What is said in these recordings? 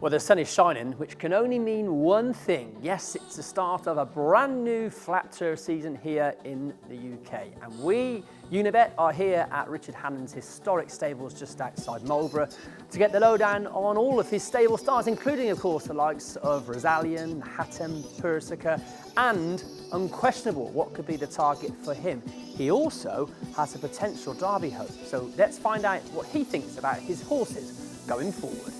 Well, the sun is shining, which can only mean one thing. Yes, it's the start of a brand new flat turf season here in the UK. And we, Unibet, are here at Richard Hannon's historic stables just outside Marlborough to get the lowdown on all of his stable stars, including, of course, the likes of Rosallion, Haatem, Persica, and Unquestionable. What could be the target for him? He also has a potential Derby hope. So let's find out what he thinks about his horses going forward.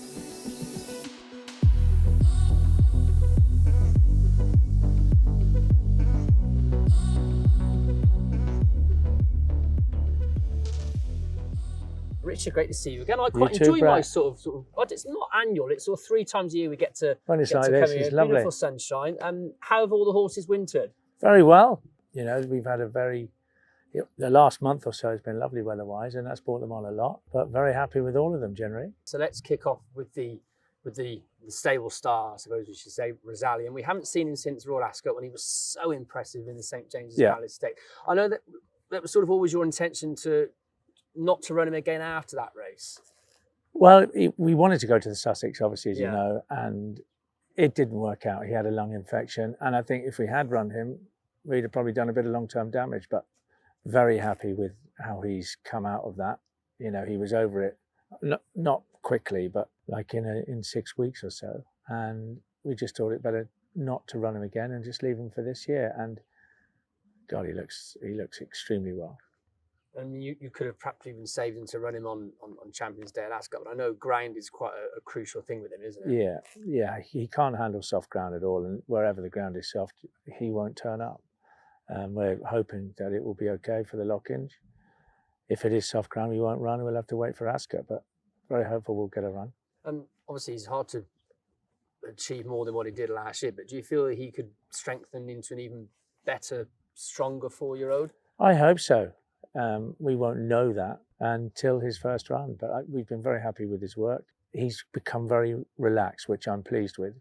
Richard, great to see you again. I quite enjoy my sort of, it's not annual, it's sort of 3 times a year we get to when it's get like to this, come it's here. lovely. Beautiful sunshine. How have all the horses wintered? Very well. You know, we've had the last month or so has been lovely weather-wise, and that's brought them on a lot, but very happy with all of them generally. So let's kick off with the stable star, I suppose we should say, Rosallion. We haven't seen him since Royal Ascot when he was so impressive in the St James's Palace Stake. I know that was sort of always your intention not to run him again after that race. Well, we wanted to go to the Sussex, obviously, as you know, and it didn't work out. He had a lung infection, and I think if we had run him, we'd have probably done a bit of long-term damage, but very happy with how he's come out of that. You know, he was over it, not quickly, but like in 6 weeks or so, and we just thought it better not to run him again and just leave him for this year. And God, he looks extremely well. And you could have perhaps even saved him to run him on Champions Day at Ascot, but I know ground is quite a crucial thing with him, isn't it? Yeah, he can't handle soft ground at all, and wherever the ground is soft, he won't turn up. We're hoping that it will be okay for the Lock-in. If it is soft ground, we won't run. We'll have to wait for Ascot, but very hopeful we'll get a run. Obviously, it's hard to achieve more than what he did last year, but do you feel that he could strengthen into an even better, stronger 4-year-old? I hope so. We won't know that until his first run, but we've been very happy with his work. He's become very relaxed, which I'm pleased with,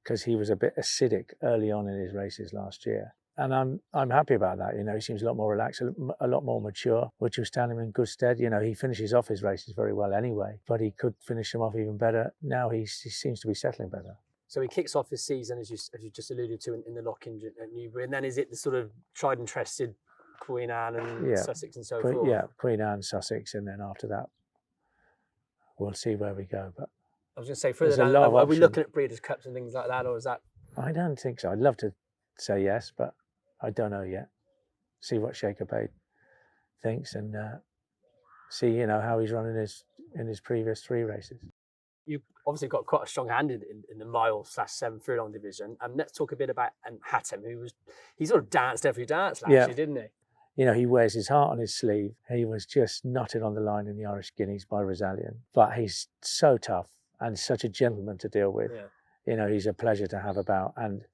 because he was a bit acidic early on in his races last year. And I'm happy about that. You know, he seems a lot more relaxed, a lot more mature, which will stand him in good stead. You know, he finishes off his races very well anyway, but he could finish them off even better. Now he seems to be settling better. So he kicks off his season, as you just alluded to, in the Lock-in at Newbury, and then is it the sort of tried and trusted Queen Anne and Sussex and so forth? Yeah, Queen Anne, Sussex, and then after that, we'll see where we go. But I was going to say, further down, are we looking at Breeders' Cups and things like that, or is that? I don't think so. I'd love to say yes, but I don't know yet. See what Shaker Bay thinks, and see how he's running in his previous 3 races. You've obviously got quite a strong hand in the mile/7 furlong division. Let's talk a bit about Haatem, he sort of danced every dance last year, didn't he? You know, he wears his heart on his sleeve. He was just knotted on the line in the Irish Guineas by Rosallion. But he's so tough and such a gentleman to deal with. Yeah. You know, he's a pleasure to have about. And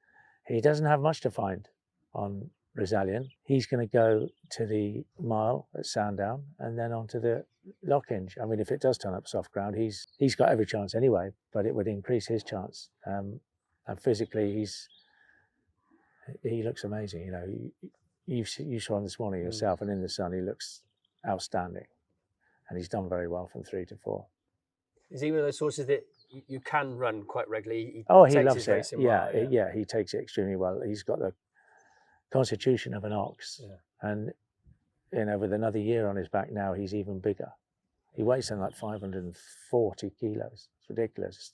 he doesn't have much to find on Rosallion. He's going to go to the mile at Sandown and then on to the Lock-in. I mean, if it does turn up soft ground, he's got every chance anyway, but it would increase his chance. And physically, he looks amazing. You know, you saw him this morning yourself, and in the sun, he looks outstanding. And he's done very well from 3 to 4. Is he one of those horses that you can run quite regularly? He loves it. Yeah, he takes it extremely well. He's got the constitution of an ox. Yeah. And, with another year on his back now, he's even bigger. He weighs something like 540 kilos. It's ridiculous.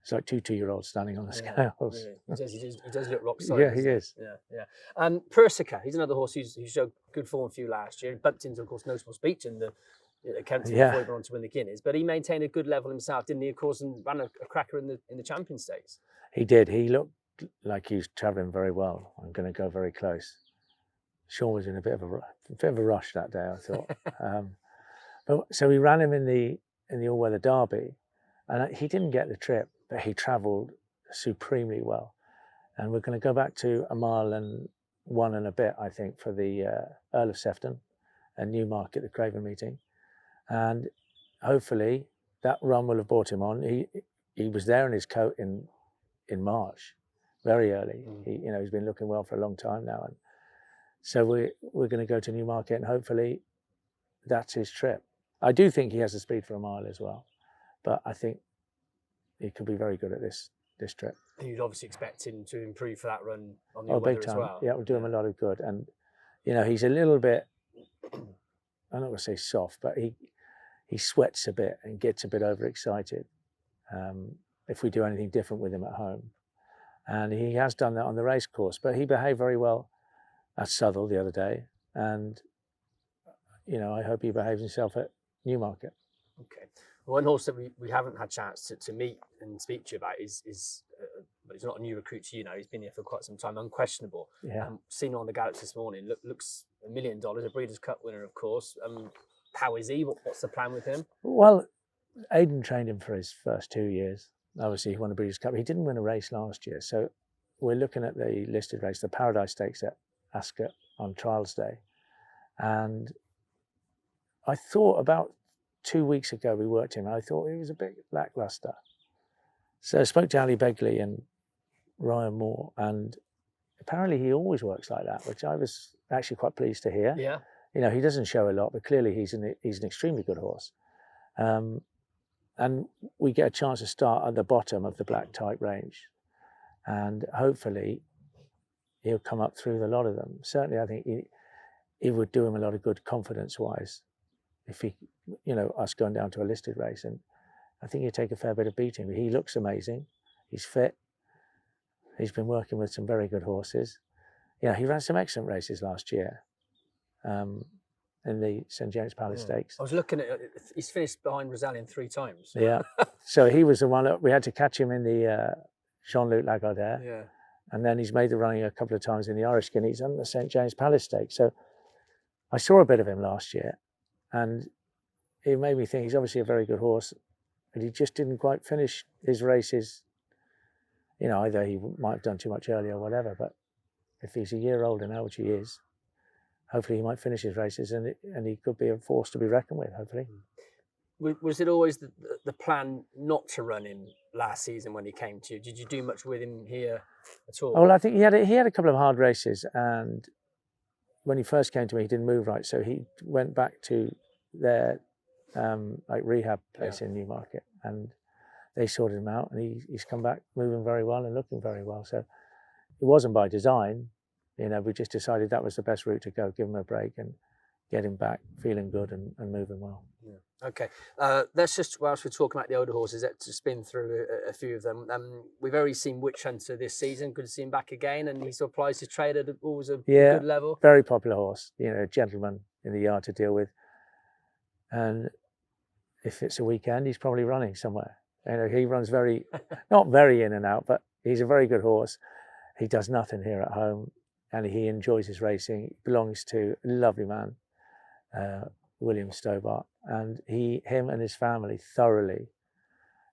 It's like 2 2-year-olds standing on the scales. Really. He does look rock solid. Yeah, he is. Yeah. Persica, he's another horse who showed good form for you last year. He bumped into, of course, No Small Speech in the Kempton before he went on to win the Guineas. But he maintained a good level himself, didn't he? Of course, and ran a cracker in the Champion Stakes. He did. He looked like he was travelling very well. I'm going to go very close. Sean was in a bit of a rush that day, I thought. So we ran him in the all-weather Derby, and he didn't get the trip, but he travelled supremely well. And we're going to go back to a mile and 1 and a bit, I think, for the Earl of Sefton and Newmarket, the Craven meeting. And hopefully that run will have brought him on. He was there in his coat in March, very early. He's been looking well for a long time now. And so we're going to go to Newmarket, and hopefully that's his trip. I do think he has the speed for a mile as well, but I think he could be very good at this trip. You'd obviously expect him to improve for that run on the Oh, weather big as time. well. Yeah, it will do him a lot of good. And, you know, he's a little bit, I'm not going to say soft, but he sweats a bit and gets a bit overexcited if we do anything different with him at home. And he has done that on the race course, but he behaved very well at Southall the other day. And, you know, I hope he behaves himself at Newmarket. Okay. One horse that we haven't had a chance to meet and speak to you about is but he's not a new recruit to you now. He's been here for quite some time. Unquestionable. Yeah. Seen on the Galaxy this morning. Looks $1 million, a Breeders' Cup winner, of course. How is he? What's the plan with him? Well, Aidan trained him for his first 2 years. Obviously, he won a Breeders' Cup. He didn't win a race last year. So we're looking at the listed race, the Paradise Stakes at Ascot on Trials Day. And I thought about 2 weeks ago we worked him, and I thought he was a bit lackluster. So I spoke to Ali Begley and Ryan Moore, and apparently he always works like that, which I was actually quite pleased to hear. Yeah. You know, he doesn't show a lot, but clearly he's an extremely good horse. And we get a chance to start at the bottom of the black type range. And hopefully he'll come up through a lot of them. Certainly I think it would do him a lot of good confidence-wise if he, you know, us going down to a listed race. And I think he'd take a fair bit of beating. He looks amazing. He's fit. He's been working with some very good horses. Yeah, he ran some excellent races last year in the St James Palace Stakes. I was looking at he's finished behind Rosallion 3 times. Yeah. So he was the one that we had to catch him in the Jean-Luc Lagardère. Yeah. And then he's made the running a couple of times in the Irish Guineas and the St James Palace Stakes. So I saw a bit of him last year, and it made me think he's obviously a very good horse, but he just didn't quite finish his races. You know, either he might have done too much earlier or whatever, but if he's a year older now, which he is, hopefully he might finish his races, and he could be a force to be reckoned with, hopefully. Was it always the plan not to run him last season when he came to you? Did you do much with him here at all? Well, I think he had a couple of hard races, and when he first came to me, he didn't move right, so he went back to their like rehab place in Newmarket, and they sorted him out, and he's come back moving very well and looking very well. So it wasn't by design, you know. We just decided that was the best route to go, give him a break and get him back feeling good and moving well. Yeah. Okay, let's just, whilst we're talking about the older horses, let's spin through a few of them. We've already seen Witch Hunter this season. Good to see him back again, and he still applies to trade at always a good level. Very popular horse, you know, a gentleman in the yard to deal with. And if it's a weekend, he's probably running somewhere. You know, he runs very, not very in and out, but he's a very good horse. He does nothing here at home, and he enjoys his racing. He belongs to a lovely man, William Stobart, and him and his family thoroughly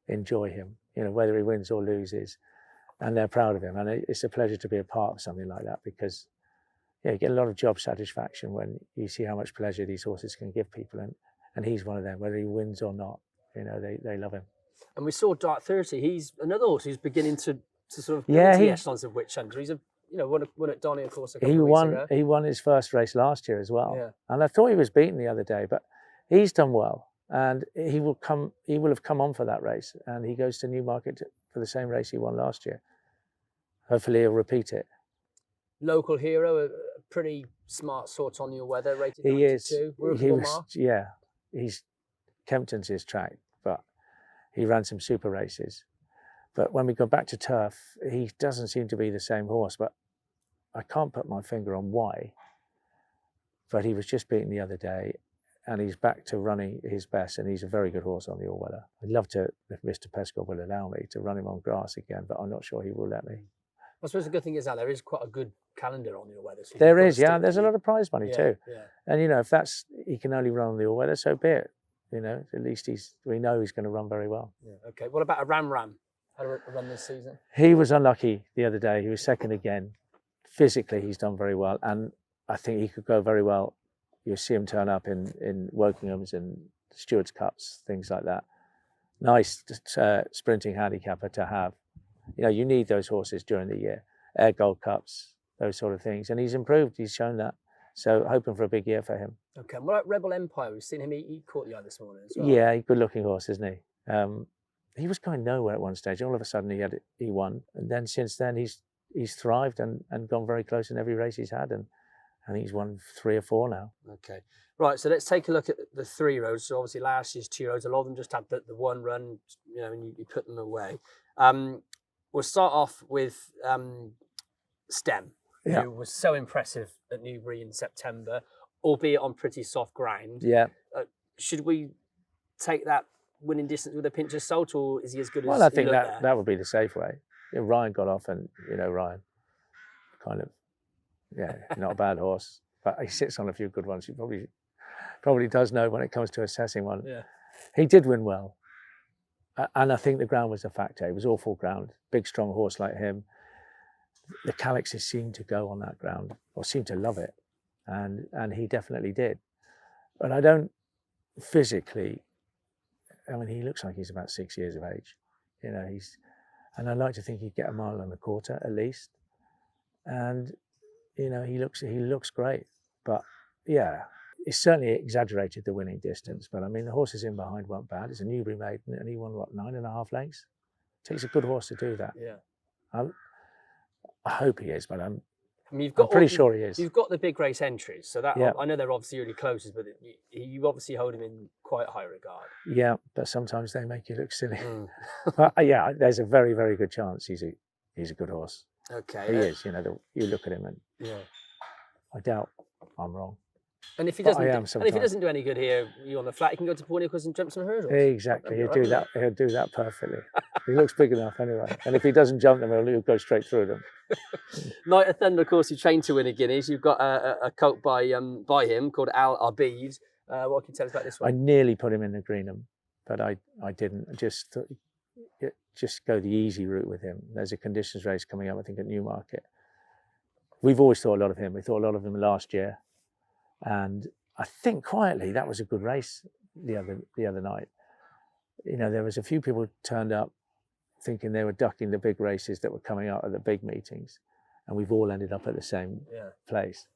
enjoy him, you know, whether he wins or loses, and they're proud of him. And it's a pleasure to be a part of something like that, because you get a lot of job satisfaction when you see how much pleasure these horses can give people, and he's one of them. Whether he wins or not, you know, they love him. And we saw Dark 30. He's another horse who's beginning to sort of get into the echelons of Witch Hunter. He's won at Donny, of course, a couple of weeks ago. He won his first race last year as well. Yeah. And I thought he was beaten the other day, but he's done well, and he will have come on for that race, and he goes to Newmarket for the same race he won last year. Hopefully he'll repeat it. Local hero, a pretty smart sort on your weather, rated 92. He is. He's Kempton's his track, but he ran some super races. But when we go back to turf, he doesn't seem to be the same horse, but I can't put my finger on why. But he was just beaten the other day, and he's back to running his best, and he's a very good horse on the all-weather. I'd love to, if Mr. Pescott will allow me, to run him on grass again, but I'm not sure he will let me. I suppose the good thing is that there is quite a good calendar on the all-weather. So there is, yeah. There's a lot of prize money too. Yeah. And, you know, if he can only run on the all-weather, so be it. You know, at least we know he's going to run very well. Yeah. Okay. What about a Ram? Had a run this season? He was unlucky the other day. He was second again. Physically, he's done very well, and I think he could go very well. You'll see him turn up in Wokinghams and Stewards Cups, things like that. Nice sprinting handicapper to have. You know, you need those horses during the year. Air Gold Cups, those sort of things, and he's improved. He's shown that. So hoping for a big year for him. Okay. What about Rebel Empire? We've seen him. He caught the eye this morning as well. Yeah, good-looking horse, isn't he? he was going nowhere at one stage. All of a sudden he won, and then since then he's thrived and gone very close in every race he's had, and I think he's won 3 or 4 now. Okay, right. So let's take a look at the 3-year-olds. So obviously last year's 2-year-olds, a lot of them just had the one run, you know, and you put them away. We'll start off with Stem, who was so impressive at Newbury in September, albeit on pretty soft ground. Yeah. Should we take that winning distance with a pinch of salt, or is he as good as? Well, I think there? that would be the safe way. You know, Ryan got off, and you know, Ryan kind of, not a bad horse, but he sits on a few good ones. He probably does know when it comes to assessing one. Yeah. He did win well, and I think the ground was a factor. It was awful ground. Big, strong horse like him. The Calixes seemed to go on that ground, or seemed to love it, and he definitely did. But I don't physically. I mean, he looks like he's about 6 years of age. You know, and I'd like to think he'd get 1.25 miles at least. And you know, he looks great. But yeah, it's certainly exaggerated the winning distance. But I mean, the horses in behind weren't bad. It's a Newbury maiden, and he won 9.5 lengths. Takes a good horse to do that. Yeah. I hope he is, but I'm I'm pretty sure he is. You've got the big race entries, so that I know they're obviously really close, but you obviously hold him in quite high regard. Yeah, but sometimes they make you look silly. But yeah, there's a very, very good chance he's a good horse. Okay, he is. You know, you look at him, and I doubt I'm wrong. And if he doesn't do any good here, you on the flat, he can go to Pornicus and jump some hurdles. Exactly, he'll do that. He'll do that perfectly. He looks big enough anyway. And if he doesn't jump them, he'll go straight through them. Night of Thunder, of course, you trained to win a Guineas. You've got a colt by him called Al Arbid. What can you tell us about this one? I nearly put him in the Greenham, but I didn't. I just thought, just go the easy route with him. There's a conditions race coming up, I think, at Newmarket. We've always thought a lot of him. We thought a lot of him last year. And I think quietly that was a good race the other night. You know, there was a few people turned up thinking they were ducking the big races that were coming out at the big meetings, and we've all ended up at the same place.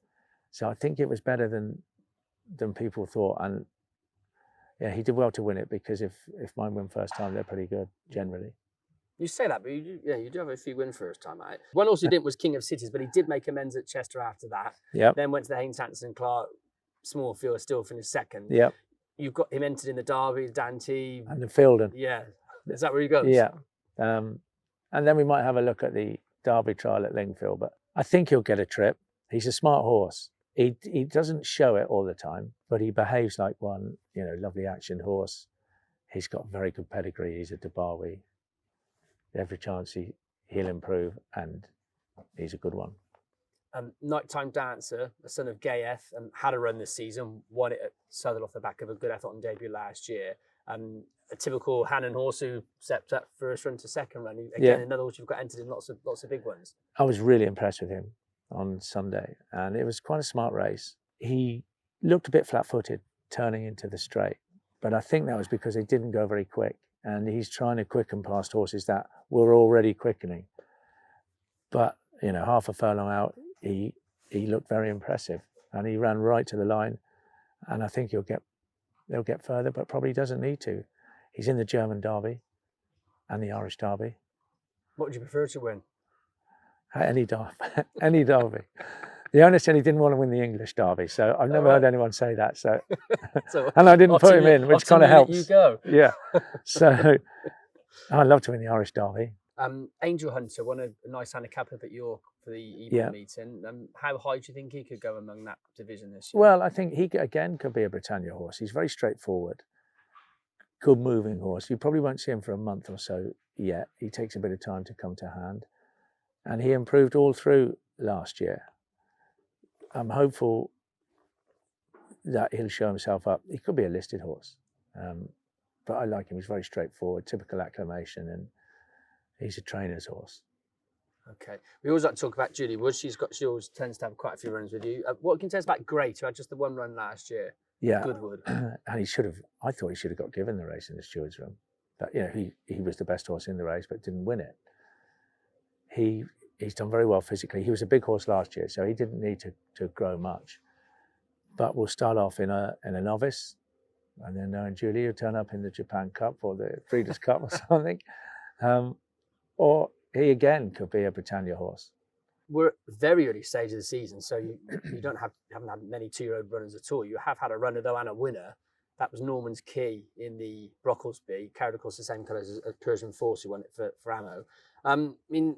So I think it was better than people thought, and yeah, he did well to win it, because if mine win first time, they're pretty good generally. You say that, but you do have a few win first time, right? One also didn't was King of Cities, but he did make amends at Chester after that. Yeah. Then went to the Haynes Hanson Clark Small Field, still finished second. Yeah. You've got him entered in the Derby, Dante. And the Fielden. Yeah. Is that where he goes? Yeah. And then we might have a look at the Derby trial at Lingfield, but I think he'll get a trip. He's a smart horse. He doesn't show it all the time, but he behaves like one, you know, lovely action horse. He's got very good pedigree. He's a Derby. Every chance he'll improve, and he's a good one. Nighttime Dancer, a son of Gayeth, had a run this season, won it at Southern off the back of a good effort on debut last year. A typical Hannon horse who stepped up first run to second run. Again, another horse you've got entered in lots of big ones. I was really impressed with him on Sunday, and it was quite a smart race. He looked a bit flat-footed turning into the straight, but I think that was because he didn't go very quick. And he's trying to quicken past horses that were already quickening. But, you know, half a furlong out, he looked very impressive, and he ran right to the line. And I think they'll get further, but probably doesn't need to. He's in the German Derby and the Irish Derby. What would you prefer to win? Any Derby. Any Derby. The owner said he didn't want to win the English Derby, so I've never heard anyone say that. So, and I didn't put him in, which kind of helps. You go. Yeah. So I'd love to win the Irish Derby. Angel Hunter won a nice handicap up at York for the evening meeting. How high do you think he could go among that division this year? Well, I think he again could be a Britannia horse. He's very straightforward, good moving horse. You probably won't see him for a month or so yet. He takes a bit of time to come to hand, and he improved all through last year. I'm hopeful that he'll show himself up. He could be a listed horse, but I like him. He's very straightforward, typical acclamation, and he's a trainer's horse. Okay. We always like to talk about Julie Wood. She always tends to have quite a few runs with you. What can you tell us about Great, who had just the one run last year? Yeah. Goodwood. And I thought he should have got given the race in the Stewards' Room. But, you know, he was the best horse in the race, but didn't win it. He's done very well physically. He was a big horse last year, so he didn't need to grow much. But we'll start off in a novice and then knowing Julie will turn up in the Japan Cup or the Breeders' Cup or something. Or he again could be a Britannia horse. We're at very early stage of the season, so you haven't had many 2-year-old runners at all. You have had a runner though and a winner. That was Norman's Key in the Brocklesby, carried of course the same colours as Persian Force, who won it for Ammo. I mean,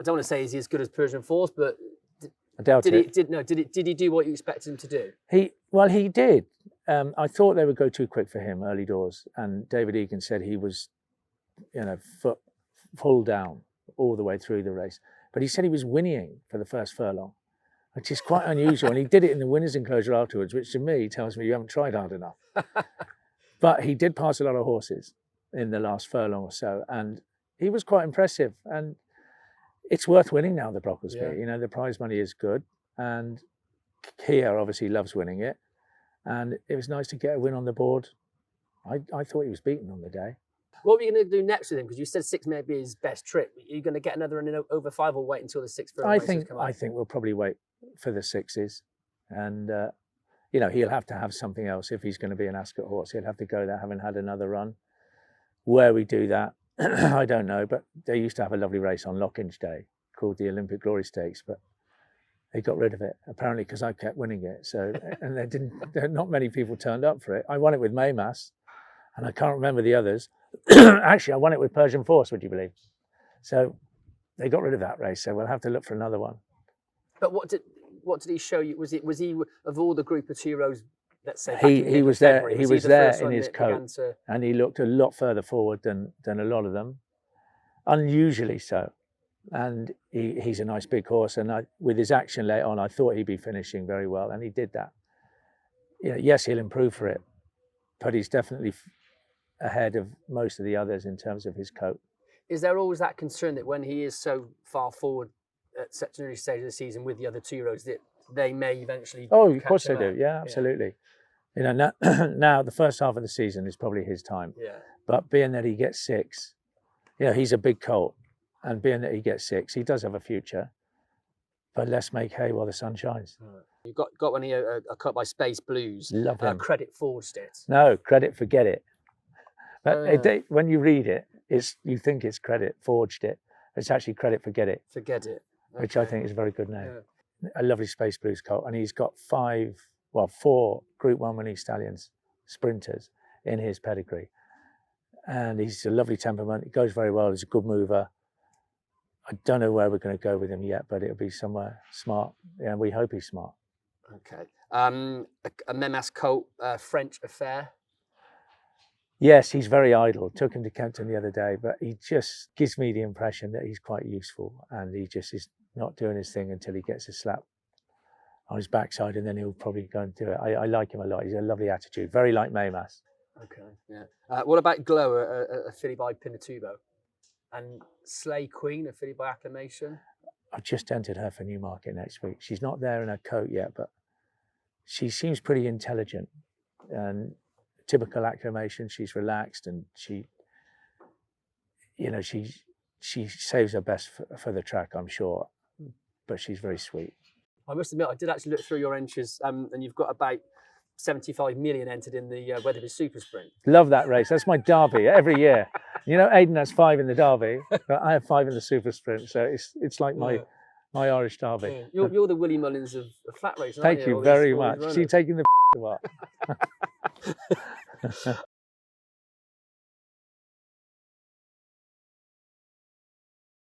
I don't want to say is he as good as Persian Force, but I doubt it. Did he do what you expected him to do? He did. I thought they would go too quick for him early doors, and David Egan said he was, foot full down all the way through the race. But he said he was whinnying for the first furlong, which is quite unusual. And he did it in the winner's enclosure afterwards, which to me tells me you haven't tried hard enough. But he did pass a lot of horses in the last furlong or so, and he was quite impressive. And it's worth winning now, the Brocklesby. Yeah. The prize money is good, and Kia obviously loves winning it. And it was nice to get a win on the board. I thought he was beaten on the day. What were you going to do next with him? Because you said 6 may be his best trip. Are you going to get another run in over 5 or wait until the 6th furlong races come out? I think we'll probably wait for the 6s. And, he'll have to have something else if he's going to be an Ascot horse. He'll have to go there having had another run. Where we do that, I don't know. But they used to have a lovely race on Lockinge Day called the Olympic Glory Stakes. But they got rid of it, apparently because I kept winning it. So, and not many people turned up for it. I won it with Maymas, and I can't remember the others. Actually, I won it with Persian Force, would you believe? So they got rid of that race, so we'll have to look for another one. But what did he show you? Was he of all the group of 2-year-olds, let's say he was there. He was there in his coat, and he looked a lot further forward than a lot of them, unusually so. And he's a nice big horse, and with his action late on, I thought he'd be finishing very well, and he did that. Yes, he'll improve for it, but he's definitely ahead of most of the others in terms of his coat. Is there always that concern that when he is so far forward at such an early stage of the season with the other 2-year-olds that they may eventually? Oh, of course they do. Yeah, absolutely. Yeah. Now the first half of the season is probably his time. Yeah. But being that he gets 6, he's a big colt, and being that he gets 6, he does have a future. But let's make hay while the sun shines. You got one here, a cut by Space Blues. Love him. Credit forged it. No, Credit forget it. But when you read it, you think it's Credit forged it. It's actually Credit forget it. Forget it. Okay. Which I think is a very good name. Yeah. A lovely Space Blues colt, and he's got 4 Group 1 winning stallions, sprinters, in his pedigree. And he's a lovely temperament. He goes very well. He's a good mover. I don't know where we're going to go with him yet, but it'll be somewhere smart. Yeah, we hope he's smart. Okay. A Memas colt, French Affair. Yes, he's very idle. Took him to Kempton the other day, but he just gives me the impression that he's quite useful, and he just is not doing his thing until he gets a slap on his backside, and then he'll probably go and do it. I like him a lot. He's a lovely attitude, very like Maymas. Okay, yeah. What about Glow, a filly by Pinatubo? And Slay Queen, a filly by Acclamation? I've just entered her for Newmarket next week. She's not there in her coat yet, but she seems pretty intelligent. And typical Acclamation, she's relaxed, and she saves her best for the track, I'm sure. But she's very sweet. I must admit, I did actually look through your entries, and you've got about 75 million entered in the Weatherby Super Sprint. Love that race. That's my derby every year. Aidan has 5 in the derby, but I have 5 in the Super Sprint. So it's like my Irish derby. Yeah. You're the Willie Mullins of flat racing. Thank you very much. She's taking the apart.